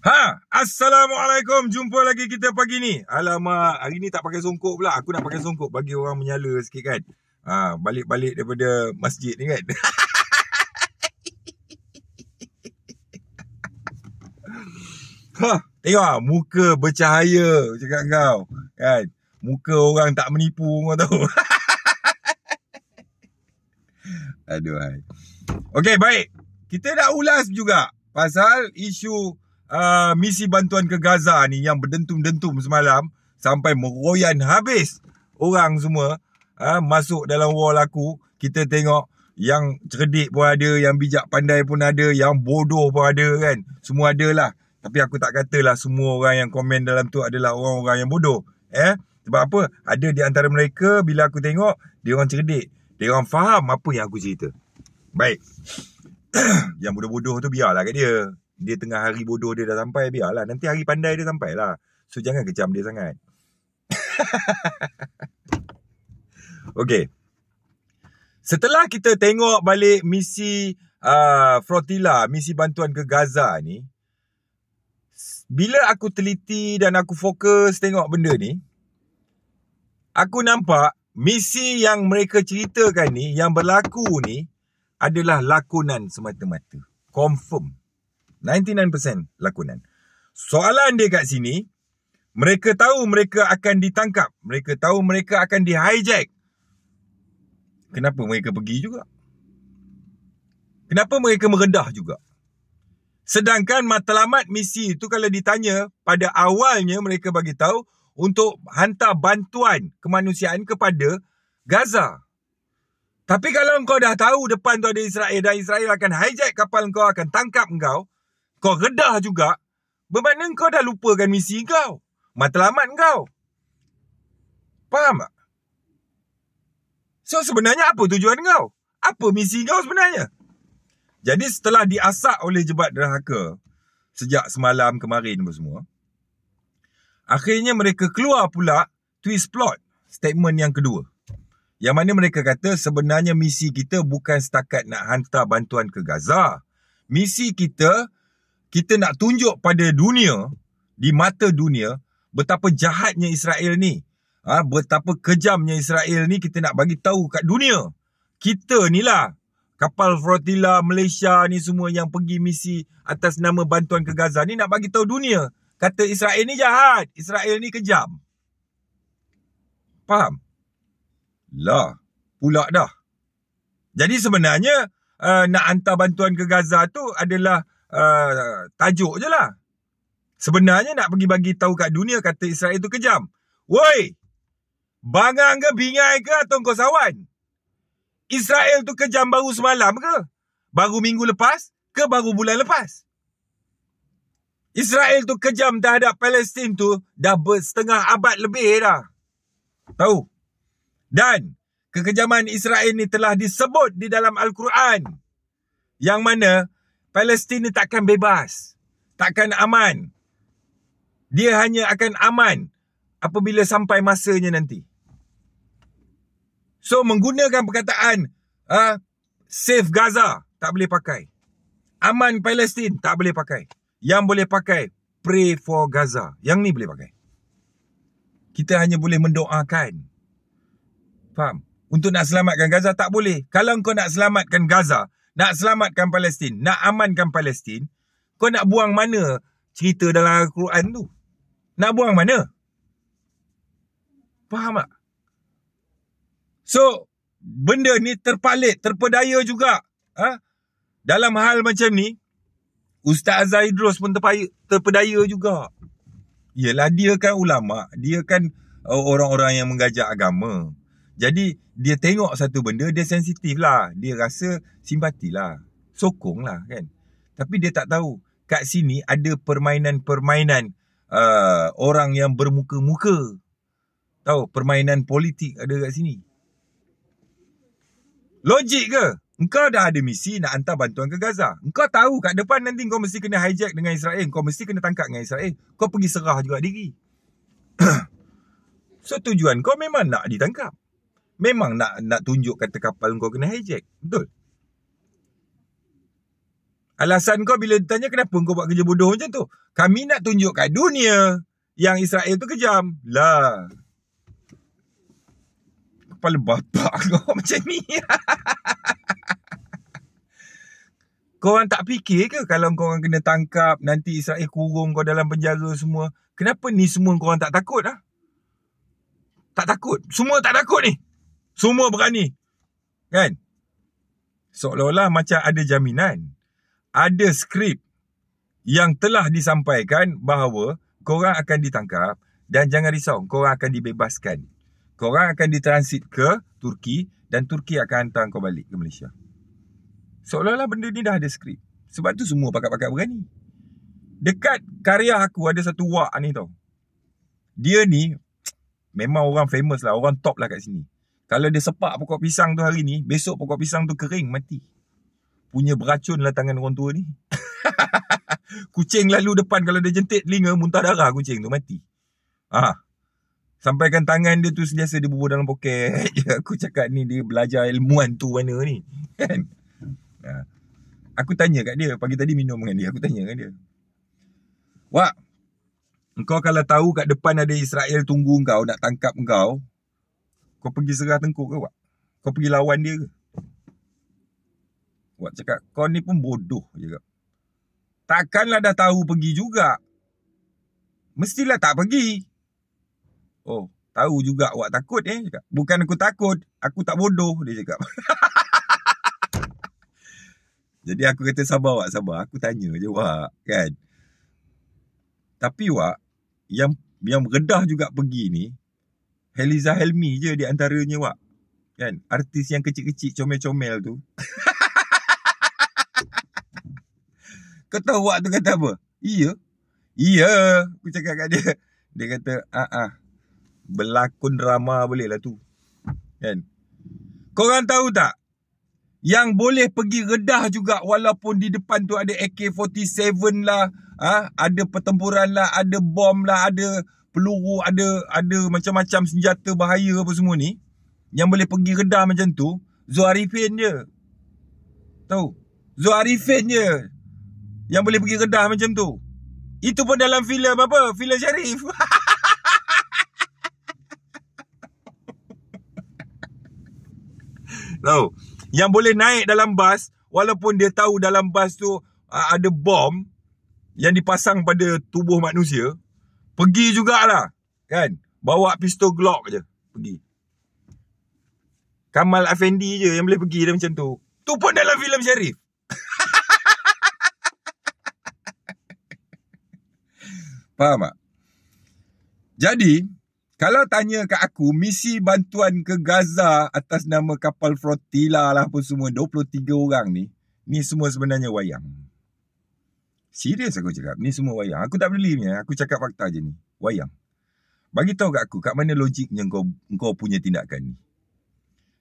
Assalamualaikum. Jumpa lagi kita pagi ni. Alamak, hari ni tak pakai songkok pula. Aku nak pakai songkok bagi orang menyala sikit kan. Balik-balik daripada masjid ni kan. Tengok muka bercahaya cakap kau kan. Muka orang tak menipu kau tahu. Aduh. Okey, baik. Kita nak ulas juga pasal isu misi bantuan ke Gaza ni yang berdentum-dentum semalam sampai meroyan habis orang semua masuk dalam wall aku. Kita tengok yang cerdik pun ada, yang bijak pandai pun ada, yang bodoh pun ada kan. Semua ada lah. Tapi aku tak katalah semua orang yang komen dalam tu adalah orang-orang yang bodoh. Sebab apa? Ada di antara mereka bila aku tengok, dia orang cerdik. Dia orang faham apa yang aku cerita. Baik. Yang bodoh-bodoh tu biarlah kat dia. Dia tengah hari bodoh dia dah sampai, biarlah. Nanti hari pandai dia sampai lah. So, jangan kecam dia sangat. Okey. Setelah kita tengok balik misi Flotilla, misi bantuan ke Gaza ni, bila aku teliti dan aku fokus tengok benda ni, aku nampak misi yang mereka ceritakan ni, yang berlaku ni, adalah lakonan semata-mata. Confirm. 99% lakonan. Soalan dia kat sini, mereka tahu mereka akan ditangkap. Mereka tahu mereka akan di-hijack. Kenapa mereka pergi juga? Kenapa mereka meredah juga? Sedangkan matlamat misi itu kalau ditanya, pada awalnya mereka bagi tahu untuk hantar bantuan kemanusiaan kepada Gaza. Tapi kalau kau dah tahu depan tu ada Israel dan Israel akan hijack kapal kau, akan tangkap kau redah juga, bermakna kau dah lupakan misi kau, matlamat kau. Faham tak? So sebenarnya apa tujuan kau? Apa misi kau sebenarnya? Jadi setelah diasak oleh jebat derhaka sejak semalam kemarin semua, akhirnya mereka keluar pula twist plot, statement yang kedua. Yang mana mereka kata sebenarnya misi kita bukan setakat nak hantar bantuan ke Gaza. Misi kita nak tunjuk pada dunia, di mata dunia, betapa jahatnya Israel ni. Betapa kejamnya Israel ni, kita nak bagi tahu kat dunia. Kita ni lah, kapal Flotilla Malaysia ni semua yang pergi misi atas nama bantuan ke Gaza ni, nak bagi tahu dunia. Kata Israel ni jahat, Israel ni kejam. Faham? Lah, pula dah. Jadi sebenarnya nak hantar bantuan ke Gaza tu adalah tajuk je lah. Sebenarnya nak pergi bagi tahu kat dunia kata Israel tu kejam. Woi, bangang ke bingai ke atau kau sawan? Israel tu kejam baru semalam ke? Baru minggu lepas ke baru bulan lepas? Israel tu kejam terhadap Palestin tu dah setengah abad lebih dah. Tahu? Dan kekejaman Israel ni telah disebut di dalam Al-Quran. Yang mana Palestin ni takkan bebas. Takkan aman. Dia hanya akan aman apabila sampai masanya nanti. So menggunakan perkataan save Gaza, tak boleh pakai. Aman Palestin, tak boleh pakai. Yang boleh pakai, pray for Gaza. Yang ni boleh pakai. Kita hanya boleh mendoakan. Faham? Untuk nak selamatkan Gaza tak boleh. Kalau kau nak selamatkan Gaza, nak selamatkan Palestin, nak amankan Palestin, kau nak buang mana cerita dalam Al-Quran tu? Nak buang mana? Faham tak? So, benda ni terpalit, terpedaya juga. Dalam hal macam ni, Ustaz Azhar Idrus pun terpedaya juga. Yelah, dia kan ulama', dia kan orang-orang yang menggajak agama. Jadi, dia tengok satu benda, dia sensitif lah. Dia rasa simpati lah. Sokong lah kan. Tapi dia tak tahu. Kat sini ada permainan-permainan orang yang bermuka-muka. Tahu, permainan politik ada kat sini. Logik ke? Engkau dah ada misi nak hantar bantuan ke Gaza. Engkau tahu kat depan nanti kau mesti kena hijack dengan Israel. Kau mesti kena tangkap dengan Israel. Kau pergi serah juga diri. So, tujuan kau memang nak ditangkap. Memang nak tunjuk kata kapal kau kena hijack. Betul? Alasan kau bila ditanya kenapa kau buat kerja bodoh macam tu? Kami nak tunjuk kat dunia yang Israel tu kejam. Lah. Kepala bapak kau macam ni. Korang tak fikir ke kalau korang kena tangkap, nanti Israel kurung kau dalam penjara semua? Kenapa ni semua korang tak takut? Ha? Tak takut. Semua tak takut ni. Semua berani. Kan? Seolah-olah macam ada jaminan. Ada skrip yang telah disampaikan bahawa korang akan ditangkap dan jangan risau, korang akan dibebaskan. Korang akan ditransit ke Turki dan Turki akan hantar kau balik ke Malaysia. Seolah-olah benda ni dah ada skrip. Sebab tu semua pakat-pakat berani. Dekat karya aku ada satu wak ni tau. Dia ni memang orang famous lah, orang top lah kat sini. Kalau dia sepak pokok pisang tu hari ni, besok pokok pisang tu kering, mati. Punya beracun lah tangan orang tua ni. Kucing lalu depan, kalau dia jentik telinga, muntah darah kucing tu, mati. Sampaikan tangan dia tu sentiasa dia bubur dalam poket. Aku cakap ni dia belajar ilmuwan tu mana ni. Kan? Aku tanya kat dia, pagi tadi minum dengan dia, aku tanya kat dia. Wak, engkau kalau tahu kat depan ada Israel tunggu engkau, nak tangkap engkau, kau pergi serah tengkuk ke Wak? Kau pergi lawan dia ke? Wak cakap, kau ni pun bodoh je. Takkanlah dah tahu pergi juga. Mestilah tak pergi. Oh, tahu juga Wak takut cakap. Bukan aku takut, aku tak bodoh, dia cakap. Jadi aku kata sabar Wak, sabar. Aku tanya je Wak, kan. Tapi Wak, yang redah juga pergi ni, Heliza Helmi je di antaranya Wak. Kan, artis yang kecil-kecil comel-comel tu. Kau tahu Wak tu kata apa? Iya. Aku cakap kat dia. Dia kata, berlakon drama boleh lah tu. Kan. Korang tahu tak? Yang boleh pergi redah juga walaupun di depan tu ada AK-47 lah, ada pertempuran lah, ada bom lah, ada peluru, ada macam-macam senjata bahaya apa semua ni. Yang boleh pergi redah macam tu, Zul Arifin je. Tahu? Zul Arifin je yang boleh pergi redah macam tu. Itu pun dalam filem apa? Filem Sharif. Tahu? Yang boleh naik dalam bas, walaupun dia tahu dalam bas tu ada bom yang dipasang pada tubuh manusia, pergi jugalah. Kan? Bawa pistol Glock je. Pergi. Kamal Afendi je yang boleh pergi dia macam tu. Tu pun dalam filem Sharif. Faham tak? Jadi, kalau tanya kat aku, misi bantuan ke Gaza atas nama kapal Flotilla lah apa semua, 23 orang ni semua sebenarnya wayang. Serius aku cakap, ni semua wayang. Aku tak peduli ni, aku cakap fakta je ni. Wayang. Bagi tahu kat aku, kat mana logiknya kau punya tindakan ni.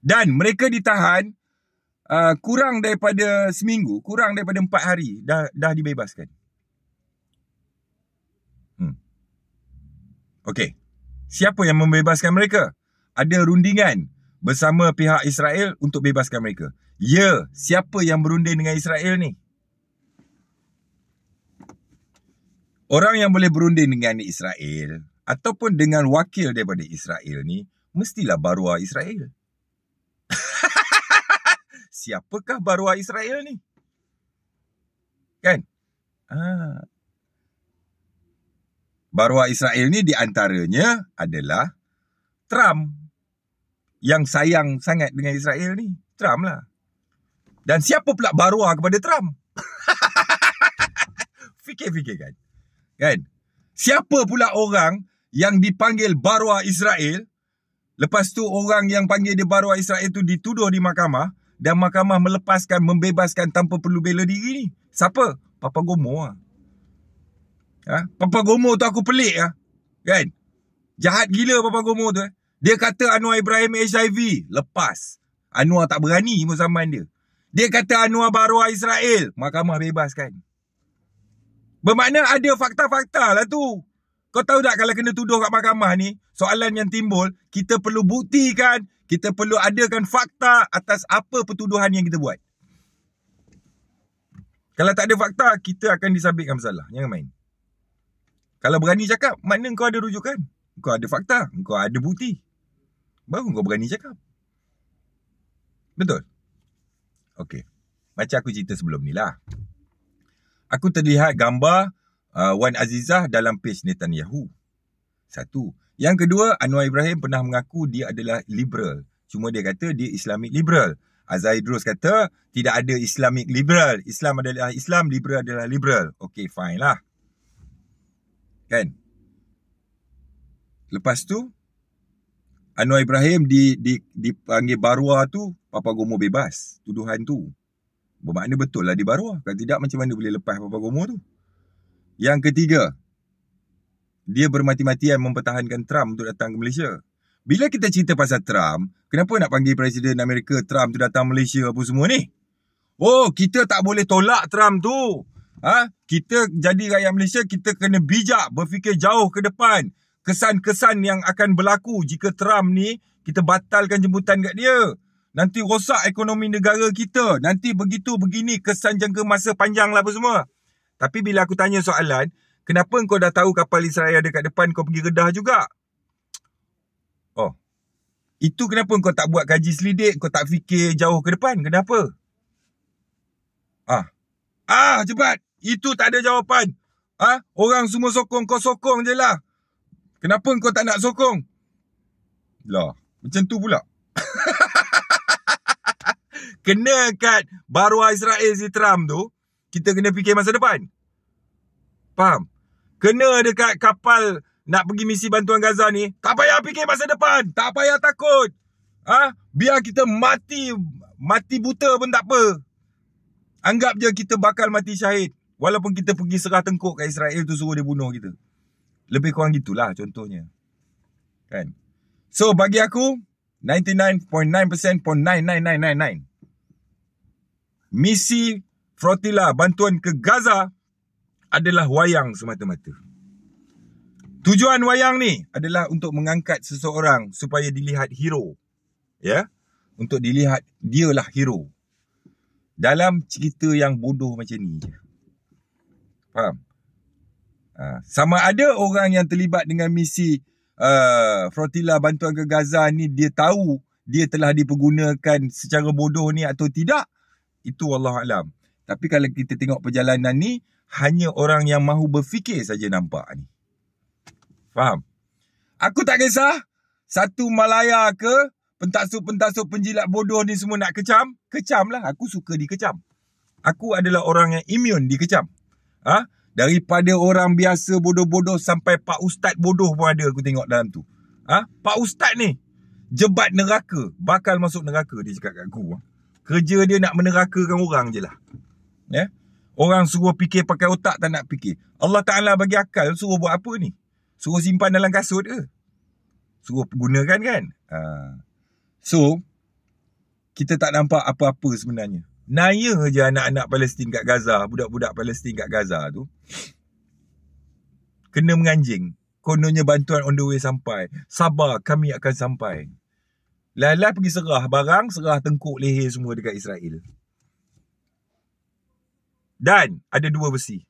Dan mereka ditahan kurang daripada seminggu, kurang daripada 4 hari, dah dibebaskan. Okey. Siapa yang membebaskan mereka? Ada rundingan bersama pihak Israel untuk bebaskan mereka. Ya, siapa yang berunding dengan Israel ni? Orang yang boleh berunding dengan Israel ataupun dengan wakil daripada Israel ni, mestilah baruah Israel. Siapakah baruah Israel ni? Kan? Baruah Israel ni diantaranya adalah Trump. Yang sayang sangat dengan Israel ni, Trump lah. Dan siapa pula baruah kepada Trump? Fikir-fikir kan? Siapa pula orang yang dipanggil baruah Israel, lepas tu orang yang panggil dia baruah Israel tu dituduh di mahkamah, dan mahkamah melepaskan, membebaskan tanpa perlu bela diri ni? Siapa? Papa Gomo lah. Papa Gomo tu aku pelik lah. Kan? Jahat gila Papa Gomo tu. Dia kata Anwar Ibrahim HIV. Lepas. Anwar tak berani pun zaman dia. Dia kata Anwar baruah Israel. Mahkamah bebaskan. Bermakna ada fakta-fakta lah tu. Kau tahu tak kalau kena tuduh kat mahkamah ni, soalan yang timbul, kita perlu buktikan, kita perlu adakan fakta atas apa pertuduhan yang kita buat. Kalau tak ada fakta, kita akan disabitkan bersalah. Jangan main. Kalau berani cakap, makna kau ada rujukan. Kau ada fakta. Kau ada bukti. Baru kau berani cakap. Betul? Okey. Macam aku cerita sebelum ni lah. Aku terlihat gambar Wan Azizah dalam page Netanyahu. Satu. Yang kedua, Anwar Ibrahim pernah mengaku dia adalah liberal. Cuma dia kata dia Islamic liberal. Azhar Idrus kata tidak ada Islamic liberal. Islam adalah Islam, liberal adalah liberal. Okey, fine lah. Kan? Lepas tu, Anwar Ibrahim dipanggil baruah tu, Papa Gomo bebas. Tuduhan tu. Bermakna betul lah di baruah. Kalau tidak, macam mana boleh lepas Papa Gomo tu? Yang ketiga, dia bermati-matian mempertahankan Trump untuk datang ke Malaysia. Bila kita cerita pasal Trump, kenapa nak panggil Presiden Amerika Trump tu datang Malaysia apa semua ni? Oh, kita tak boleh tolak Trump tu. Kita jadi rakyat Malaysia, kita kena bijak, berfikir jauh ke depan. Kesan-kesan yang akan berlaku jika Trump ni, kita batalkan jemputan kat dia. Nanti rosak ekonomi negara kita. Nanti begitu, begini, kesan jangka masa panjang lah apa semua. Tapi bila aku tanya soalan, kenapa kau dah tahu kapal Israel ada kat depan, kau pergi Kedah juga? Oh, itu kenapa kau tak buat kaji selidik, kau tak fikir jauh ke depan? Kenapa? Cepat. Itu tak ada jawapan. Orang semua sokong, kau sokong je lah. Kenapa kau tak nak sokong? Lah, macam tu pula. Kena kat baruah Israel si Trump tu, kita kena fikir masa depan. Faham? Kena dekat kapal nak pergi misi bantuan Gaza ni, tak payah fikir masa depan. Tak payah takut. Biar kita mati buta pun tak apa. Anggap je kita bakal mati syahid. Walaupun kita pergi serah tengkuk kat Israel tu, suruh dia bunuh kita. Lebih kurang gitulah contohnya. Kan? So bagi aku, 99.9%.99999. Misi Flotilla bantuan ke Gaza adalah wayang semata-mata. Tujuan wayang ni adalah untuk mengangkat seseorang supaya dilihat hero. Ya? Untuk dilihat dialah hero. Dalam cerita yang bodoh macam ni je. Faham? Sama ada orang yang terlibat dengan misi Flotilla bantuan ke Gaza ni, dia tahu dia telah dipergunakan secara bodoh ni atau tidak, itu wallahualam. Tapi kalau kita tengok perjalanan ni, hanya orang yang mahu berfikir saja nampak ni. Faham? Aku tak kisah satu Malaya ke, pentasuk-pentasuk penjilat bodoh ni semua nak kecam. Kecam lah, aku suka dikecam. Aku adalah orang yang imun dikecam. Daripada orang biasa bodoh-bodoh sampai Pak Ustaz bodoh pun ada aku tengok dalam tu. Pak Ustaz ni jebat neraka, bakal masuk neraka, dia cakap kat aku. Kerja dia nak menerakakan orang je lah. Ya? Orang suruh fikir pakai otak, tak nak fikir. Allah Ta'ala bagi akal, suruh buat apa ni? Suruh simpan dalam kasut ke? Suruh gunakan kan? So, kita tak nampak apa-apa sebenarnya. Naya je anak-anak Palestin kat Gaza, budak-budak Palestin kat Gaza tu kena menganjing. Kononnya bantuan on the way sampai. Sabar, kami akan sampai. Lala pergi serah barang, serah tengkuk leher semua dekat Israel. Dan ada dua versi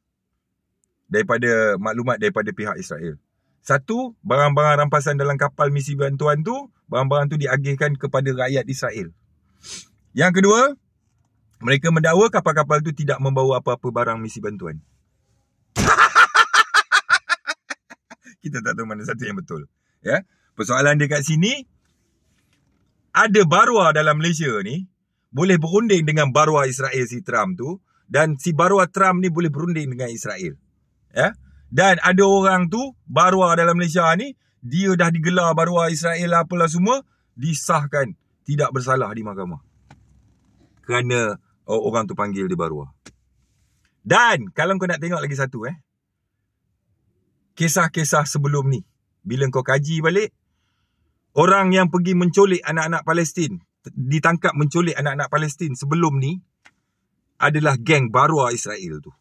daripada maklumat daripada pihak Israel. Satu, barang-barang rampasan dalam kapal misi bantuan tu, barang-barang tu diagihkan kepada rakyat Israel. Yang kedua, mereka mendakwa kapal-kapal tu tidak membawa apa-apa barang misi bantuan. Kita tak tahu mana satu yang betul. Ya, persoalan dia kat sini, ada baruah dalam Malaysia ni boleh berunding dengan baruah Israel si Trump tu, dan si baruah Trump ni boleh berunding dengan Israel. Ya, dan ada orang tu baruah dalam Malaysia ni, dia dah digelar baruah Israel apalah semua, disahkan tidak bersalah di mahkamah. Kerana orang tu panggil dia baruah. Dan kalau kau nak tengok lagi satu, kisah-kisah sebelum ni, bila kau kaji balik, orang yang pergi menculik anak-anak Palestin, ditangkap menculik anak-anak Palestin sebelum ni, adalah geng baruah Israel tu.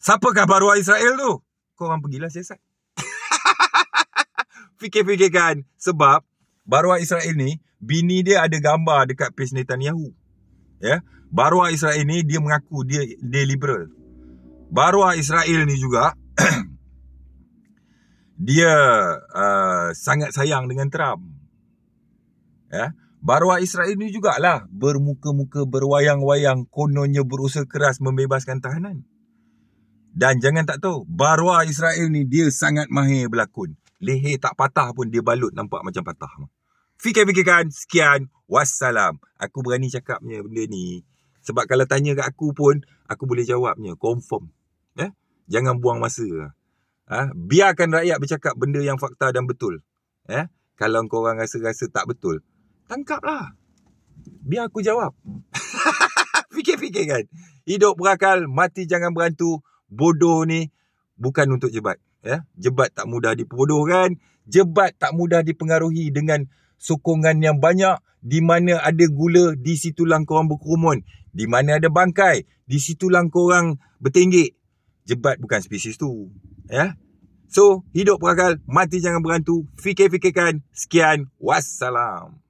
Siapakah baruah Israel tu? Korang pergilah siasat. Fikir-fikirkan. Sebab baruah Israel ni, bini dia ada gambar dekat page Netanyahu. Ya, Baruah Israel ni dia mengaku dia liberal. Baruah Israel ni juga dia sangat sayang dengan Trump. Ya, Baruah Israel ni jugalah bermuka-muka berwayang-wayang kononnya berusaha keras membebaskan tahanan. Dan jangan tak tahu, Baruah Israel ni dia sangat mahir berlakon. Leher tak patah pun dia balut nampak macam patah. Fikir-fikirkan, sekian, wassalam. Aku berani cakapnya benda ni. Sebab kalau tanya kat aku pun, aku boleh jawabnya, confirm. Jangan buang masa. Biarkan rakyat bercakap benda yang fakta dan betul. Kalau korang rasa-rasa tak betul, tangkaplah. Biar aku jawab. Fikir-fikirkan. Hidup berakal, mati jangan berantu. Bodoh ni bukan untuk jebat. Jebat tak mudah diperbodohkan. Jebat tak mudah dipengaruhi dengan sokongan yang banyak. Di mana ada gula, di situlah korang berkerumun. Di mana ada bangkai, di situlah korang bertenggek. Jebat bukan spesies tu. So, hidup berakal, mati jangan berantu. Fikir-fikirkan. Sekian, wassalam.